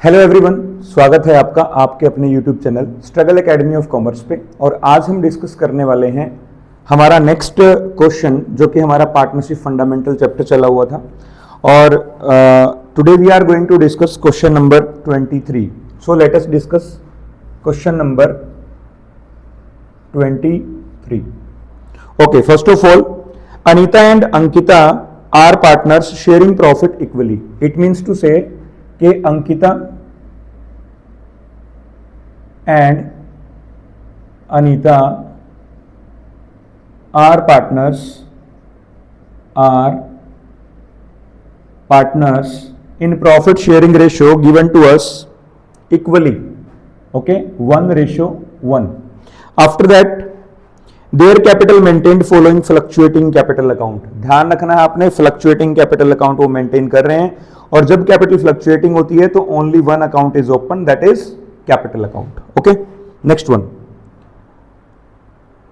Hello everyone, स्वागत है आपका आपके अपने YouTube channel struggle academy of commerce पे। और आज हम डिस्कस करने वाले हैं हमारा नेक्स्ट क्वेश्चन, जो कि हमारा पार्टनरशिप फंडामेंटल चैप्टर चला हुआ था। और today we are going to discuss question number 23। So let us discuss question number 23। Okay, first of all, Anita and Ankita are partners sharing profit equally. It means to say कि Ankita and Anita are partners in profit sharing ratio given to us equally. Okay, 1:1. After that, their capital maintained following fluctuating capital account. ध्यान रखना है आपने, fluctuating capital account वो maintain कर रहे हैं, और जब कैपिटल फ्लक्चुएटिंग होती है तो only one account is open, that is capital account. Okay, next one.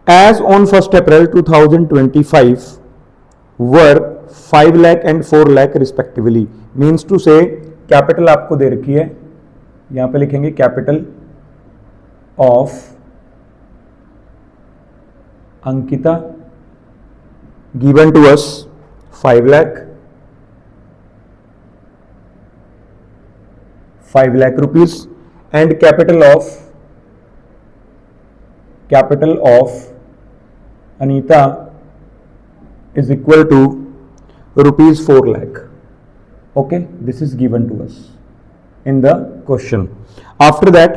As on 1 April 2025 were 5 lakh and 4 lakh respectively. Means to say capital आपको दे रखी है, यहां पे लिखेंगे capital of Ankita given to us 5 lakh rupees, and capital of Anita is equal to rupees 4 lakh. Okay, this is given to us in the question. After that,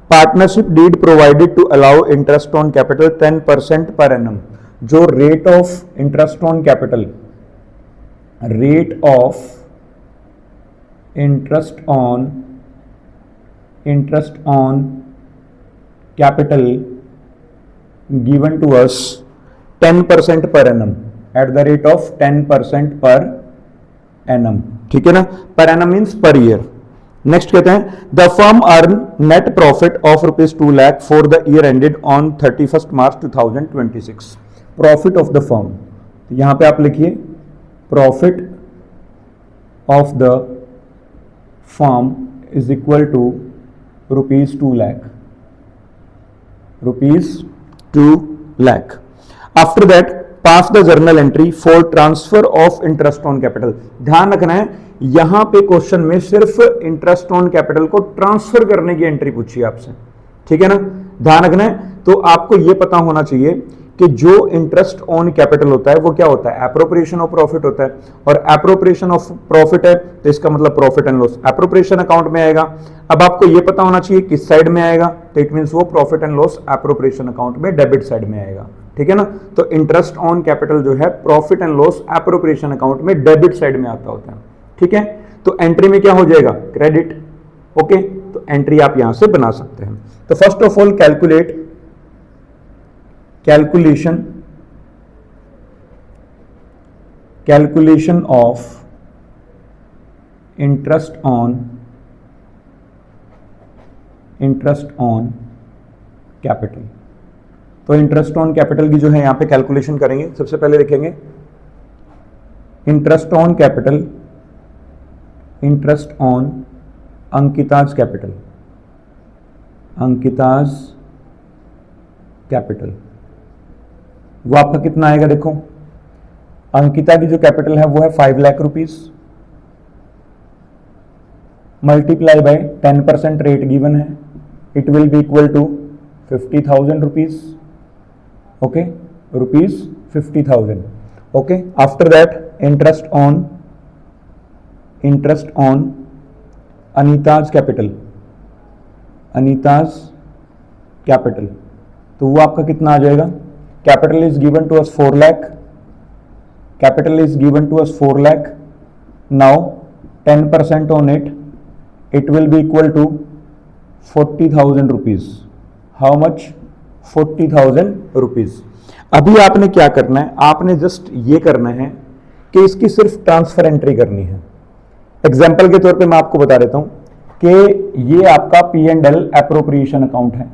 partnership deed provided to allow interest on capital 10% per annum. जो rate of interest on capital, rate of interest on capital given to us 10% per annum at the rate of 10% per annum. ठीक है ना, per annum means per year. Next कहते हैं the firm earn net profit of ₹2 lakh for the year ended on 31 March 2026. Profit of the firm, यहां पे आप लिखिए profit of the firm is equal to ₹2 lakh. After that, pass the journal entry for transfer of interest on capital. ध्यान रखना है, यहां पे question में सिर्फ इंटरेस्ट ऑन कैपिटल को ट्रांसफर करने की एंट्री पूछी है आपसे. ठीक है ना, ध्यान रखना है. तो आपको यह पता होना चाहिए कि जो इंटरेस्ट ऑन कैपिटल होता है वो क्या होता है, एप्रोप्रिएशन ऑफ प्रॉफिट होता है. और एप्रोप्रिएशन ऑफ प्रॉफिट है तो इसका मतलब profit and loss appropriation account में आएगा. अब आपको ये पता होना चाहिए किस साइड में आएगा, तो इट मींस वो profit and loss appropriation account में डेबिट साइड में आएगा. ठीक है ना, तो इंटरेस्ट ऑन कैपिटल जो है profit and loss appropriation account में डेबिट साइड में आता होता है. ठीक है, तो एंट्री में क्या हो जाएगा, क्रेडिट. ओके, तो एंट्री आप यहां से बना सकते हैं. तो first of all calculation of interest on capital. तो इंटरेस्ट ऑन कैपिटल की जो है यहां पे कैलकुलेशन करेंगे. सबसे पहले लिखेंगे interest on capital, interest on Ankita's capital. वो आपका कितना आएगा, देखो अंकिता की जो कैपिटल है वो है 5 lakh rupees, multiply by 10% rate given है, it will be equal to 50,000 rupees. Okay, ₹50,000. Okay, after that interest on Anita's capital. तो वो आपका कितना आ जाएगा, capital is given to us 4 lakh. Now 10% on it will be equal to 40,000 rupees. How much, 40,000 rupees. अभी आपने क्या करना है, आपने जस्ट ये करना है कि इसकी सिर्फ ट्रांसफर एंट्री करनी है. एग्जाम्पल के तौर पे मैं आपको बता देता हूं कि ये आपका P&L एप्रोप्रिएशन अकाउंट है.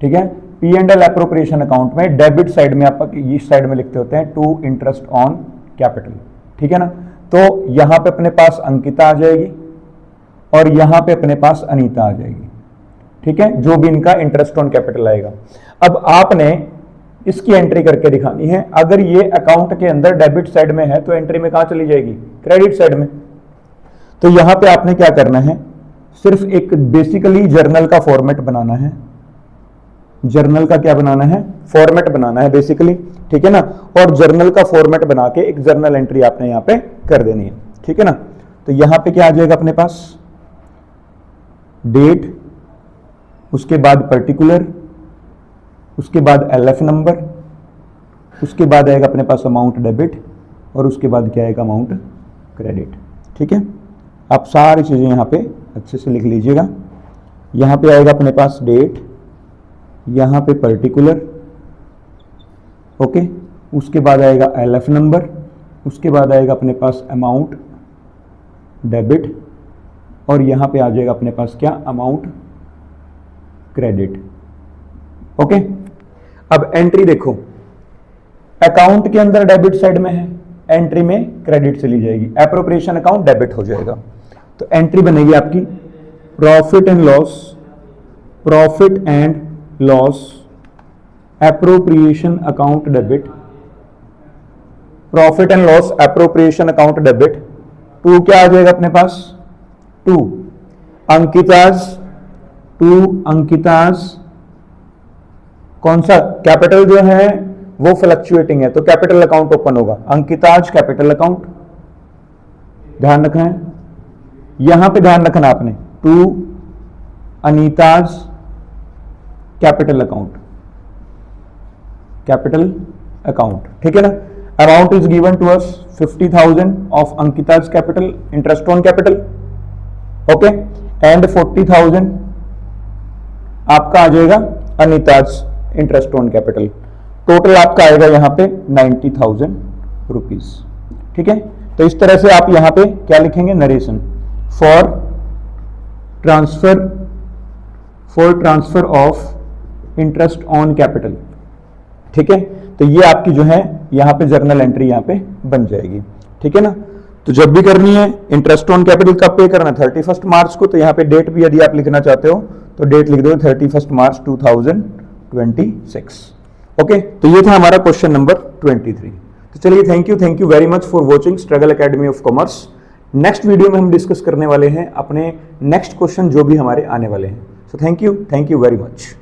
ठीक है, P&L एप्रोप्रिएशन अकाउंट में डेबिट साइड में आप इस साइड में लिखते होते हैं टू इंटरेस्ट ऑन कैपिटल. ठीक है ना, तो यहां पे अपने पास अंकिता आ जाएगी और यहां पे अपने पास अनीता आ जाएगी, ठीक है, जो भी इनका इंटरेस्ट ऑन कैपिटल आएगा। अब आपने इसकी एंट्री करके दिखानी है। अगर ये अकाउंट के अंदर डेबिट साइड में है तो एंट्री में कहां चली जाएगी, क्रेडिट साइड में। तो यहां पे आपने क्या करना है, सिर्फ एक बेसिकली जर्नल का फॉर्मेट बनाना है। जर्नल का क्या बनाना है, फॉर्मेट बनाना है बेसिकली, ठीक है ना। और जर्नल का फॉर्मेट बना के एक जर्नल एंट्री आपने यहां पे कर देनी है, ठीक है ना। तो यहां पे क्या आ जाएगा अपने पास, डेट, उसके बाद पर्टिकुलर, उसके बाद एलएफ नंबर, उसके बाद आएगा अपने पास अमाउंट डेबिट, और उसके बाद क्या आएगा, अमाउंट क्रेडिट, ठीक है। आप सारी चीजें यहां पे अच्छे से लिख लीजिएगा। यहां पे आएगा अपने पास डेट, यहां पे पर्टिकुलर, ओके, उसके बाद आएगा एलएफ नंबर, उसके बाद आएगा अपने पास अमाउंट डेबिट, और यहां पे आ जाएगा अपने पास क्या, अमाउंट क्रेडिट, ओके। अब एंट्री देखो, अकाउंट के अंदर डेबिट साइड में है, एंट्री में क्रेडिट चली जाएगी, एप्रोप्रिएशन अकाउंट डेबिट हो जाएगा। तो एंट्री बनेगी आपकी profit and loss, profit and loss, appropriation account debit, profit and loss appropriation account debit. To क्या आ जाएगा अपने पास, टू अंकिताज, टू अंकिताज, कौन सा, कैपिटल जो है वो फ्लक्चुएटिंग है तो कैपिटल अकाउंट ओपन होगा, अंकिताज कैपिटल अकाउंट, ध्यान रखना है, यहां पे ध्यान रखना आपने, to Anita's capital account, capital account, ठीक है ना। Amount is given to us 50,000 of Ankita's capital, interest on capital, okay, and 40,000 आपका आ जाएगा Anita's interest on capital. Total आपका आएगा यहां पे 90,000 रुपीज, ठीक है। तो इस तरह से आप यहां पे क्या लिखेंगे, narration for transfer of interest on capital, ठीक है। तो ये आपकी जो है यहां पे जर्नल एंट्री यहां पे बन जाएगी, ठीक है ना। तो जब भी करनी है इंटरेस्ट ऑन कैपिटल कब पे करना है, 31 मार्च को। तो यहां पे डेट भी यदि आप लिखना चाहते हो तो डेट लिख दो 31 मार्च 2026, ओके। तो ये था हमारा क्वेश्चन नंबर 23। तो चलिए, thank you very much for watching struggle academy of commerce. Next video में हम डिस्कस करने वाले हैं अपने नेक्स्ट क्वेश्चन जो भी हमारे आने वाले हैं। So thank you very much.